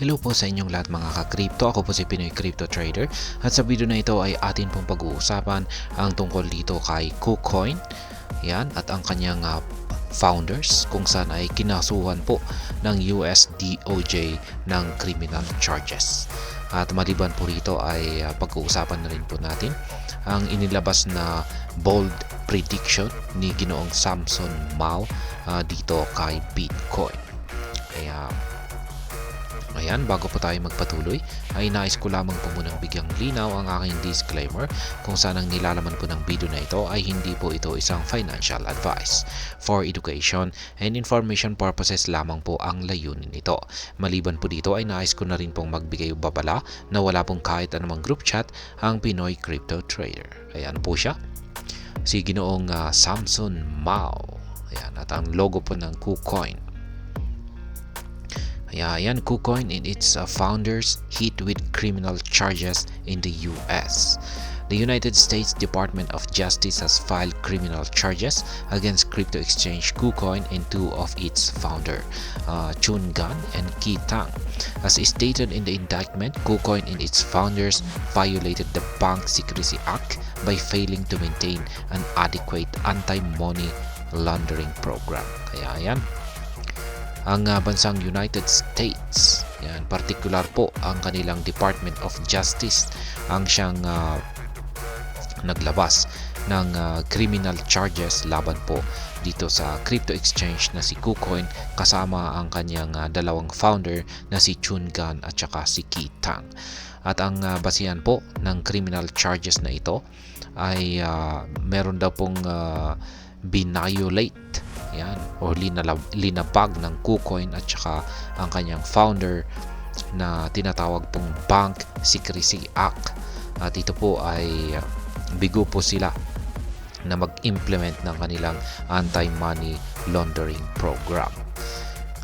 Hello po sa inyong lahat mga ka-crypto. Ako po si Pinoy Crypto Trader at sa video na ito ay atin pong pag-uusapan ang tungkol dito kay KuCoin. Yan, at ang kanyang founders kung saan ay kinasuhan po ng US DOJ ng criminal charges. At maliban po rito ay pag-uusapan na rin po natin ang inilabas na bold prediction ni Ginoong Samson Mao dito kay Bitcoin. Kaya ayan, bago po tayo magpatuloy ay nais ko lamang po munang bigyang linaw ang aking disclaimer kung saan ang nilalaman po ng video na ito ay hindi po ito isang financial advice. For education and information purposes lamang po ang layunin nito. Maliban po dito ay nais ko na rin pong magbigay babala na wala pong kahit anumang group chat ang Pinoy Crypto Trader. Ayan po siya, si Ginoong Samson Mao. Ayan, at ang logo po ng KuCoin. Ayan, KuCoin and its founders hit with criminal charges in the US. The United States Department of Justice has filed criminal charges against crypto exchange KuCoin and two of its founder, Chun Gan and Ki Tang. As stated in the indictment, KuCoin and its founders violated the Bank Secrecy Act by failing to maintain an adequate anti-money laundering program. Kaya yan, ang bansang United States, yan, particular po ang kanilang Department of Justice ang siyang naglabas ng criminal charges laban po dito sa crypto exchange na si KuCoin kasama ang kanyang dalawang founder na si Chun Gan at saka si Ki Tang. At ang basihan po ng criminal charges na ito ay meron daw pong binayolate, yan, o linapag ng KuCoin at saka ang kanyang founder na tinatawag pong Bank Secrecy Act. At ito po ay bigo po sila na mag-implement ng kanilang anti-money laundering program.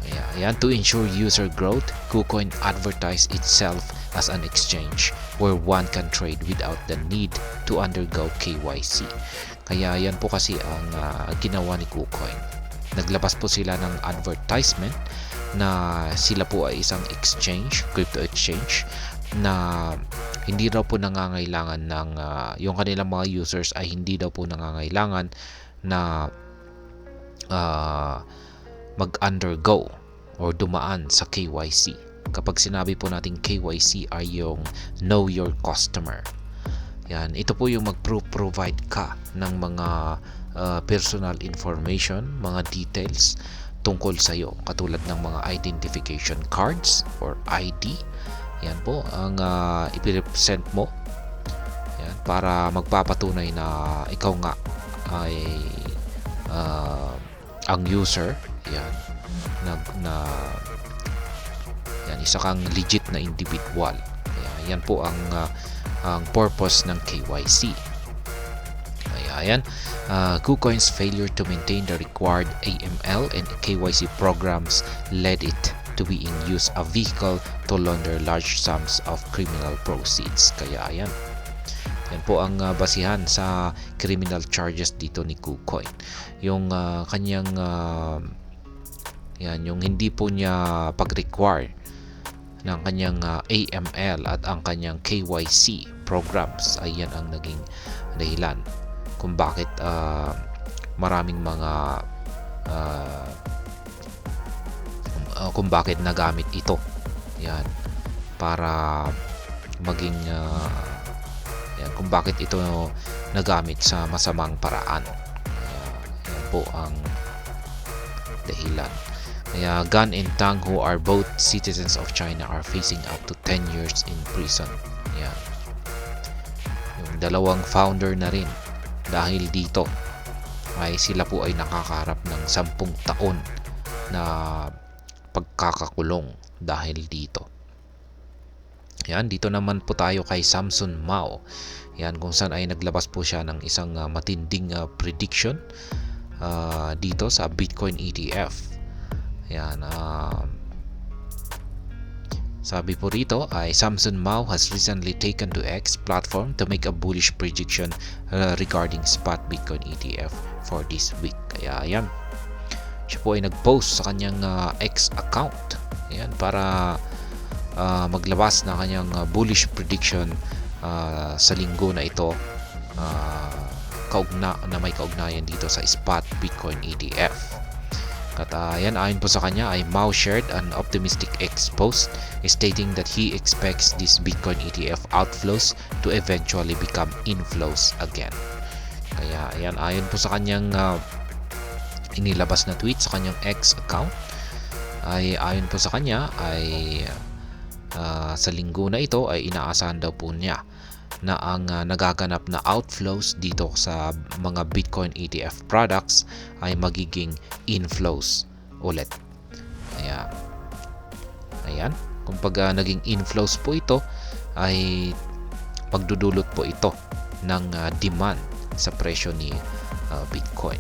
Kaya yan, to ensure user growth, KuCoin advertised itself as an exchange where one can trade without the need to undergo KYC. Kaya yan po kasi ang ginawa ni KuCoin. Naglabas po sila ng advertisement na sila po ay isang exchange, crypto exchange, na hindi daw po nangangailangan ng yung kanilang mga users ay hindi daw po nangangailangan na mag-undergo or dumaan sa KYC. Kapag sinabi po natin KYC ay yung Know Your Customer. Yan, ito po yung mag-provide ka ng mga personal information, mga details tungkol sa iyo, katulad ng mga identification cards or ID. Yan po ang ipirepresent mo, yan, para magpapatunay na ikaw nga ay ang user, yan, yan, isa kang legit na individual. Yan po ang purpose ng KYC. Ayan, KuCoin's failure to maintain the required AML and KYC programs led it to being used a vehicle to launder large sums of criminal proceeds. Kaya ayan, yan po ang basihan sa criminal charges dito ni KuCoin. Yung kanyang yan, yung hindi po niya pag-require ng kanyang AML at ang kanyang KYC programs ay yan ang naging dahilan kung bakit maraming mga kung bakit nagamit ito, yan, para maging yan, kung bakit ito nagamit sa masamang paraan. Yan po ang dahilan. Kaya Gan and Tang, who are both citizens of China, are facing up to 10 years in prison. Yan, yung dalawang founder na rin dahil dito ay sila po ay nakakaharap ng 10 taon na pagkakakulong dahil dito. Yan, dito naman po tayo kay Samson Mao. Yan, kung saan ay naglabas po siya ng isang matinding prediction dito sa Bitcoin ETF. Yan, sabi po rito ay Samson Mao has recently taken to X platform to make a bullish prediction regarding spot Bitcoin ETF for this week. Kaya yan, siya po ay nag-post sa kanyang X account, yan, para maglabas na kanyang bullish prediction sa linggo na ito, na may kaugnayan dito sa spot Bitcoin ETF. At ayon po sa kanya ay Mao shared an optimistic X post stating that he expects these Bitcoin ETF outflows to eventually become inflows again. Kaya ayon po sa kanyang inilabas na tweet sa kanyang X account, ay ayon po sa kanya ay sa linggo na ito ay inaasahan daw po niya na ang nagaganap na outflows dito sa mga Bitcoin ETF products ay magiging inflows ulit. Ayan. Kung naging inflows po ito, ay pagdudulot po ito ng demand sa presyo ni Bitcoin.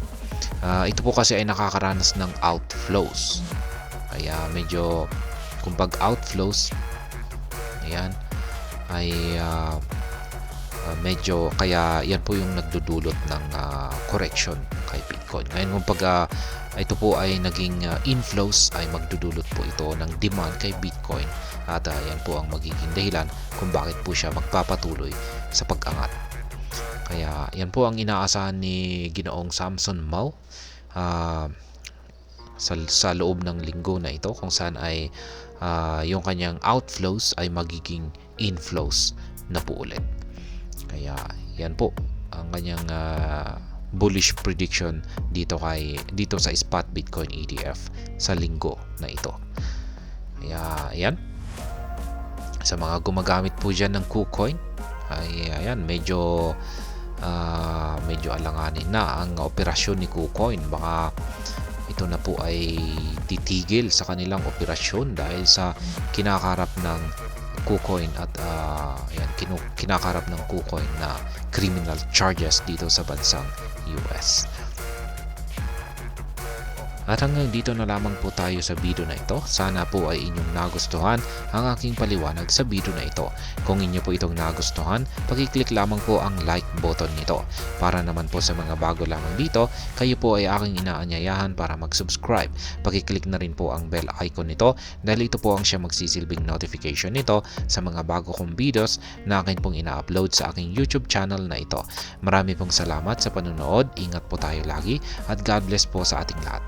Ito po kasi ay nakakaranas ng outflows. Kaya medyo kung outflows, ay medyo kaya yan po yung nagdudulot ng correction kay Bitcoin. Ngayon kung ito po ay naging inflows, ay magdudulot po ito ng demand kay Bitcoin, at yan po ang magiging dahilan kung bakit po siya magpapatuloy sa pag-angat. Kaya yan po ang inaasahan ni Ginoong Samson Mao sa loob ng linggo na ito, kung saan ay yung kanyang outflows ay magiging inflows na po ulit. Kaya yan po ang kanyang bullish prediction dito sa spot Bitcoin ETF sa linggo na ito. Kaya yan, sa mga gumagamit po dyan ng KuCoin, ay medyo alanganin na ang operasyon ni KuCoin. Baka ito na po ay titigil sa kanilang operasyon dahil sa kinakarap ng KuCoin at kinakarap ng KuCoin na criminal charges dito sa bansang US. At hanggang dito na lamang po tayo sa video na ito. Sana po ay inyong nagustuhan ang aking paliwanag sa video na ito. Kung inyo po itong nagustuhan, pag-click lamang po ang like button nito. Para naman po sa mga bago lamang dito, kayo po ay aking inaanyayahan para mag-subscribe. Pag-click na rin po ang bell icon nito dahil ito po ang siya magsisilbing notification nito sa mga bago kong videos na akin pong ina-upload sa aking YouTube channel na ito. Marami pong salamat sa panonood. Ingat po tayo lagi at God bless po sa ating lahat.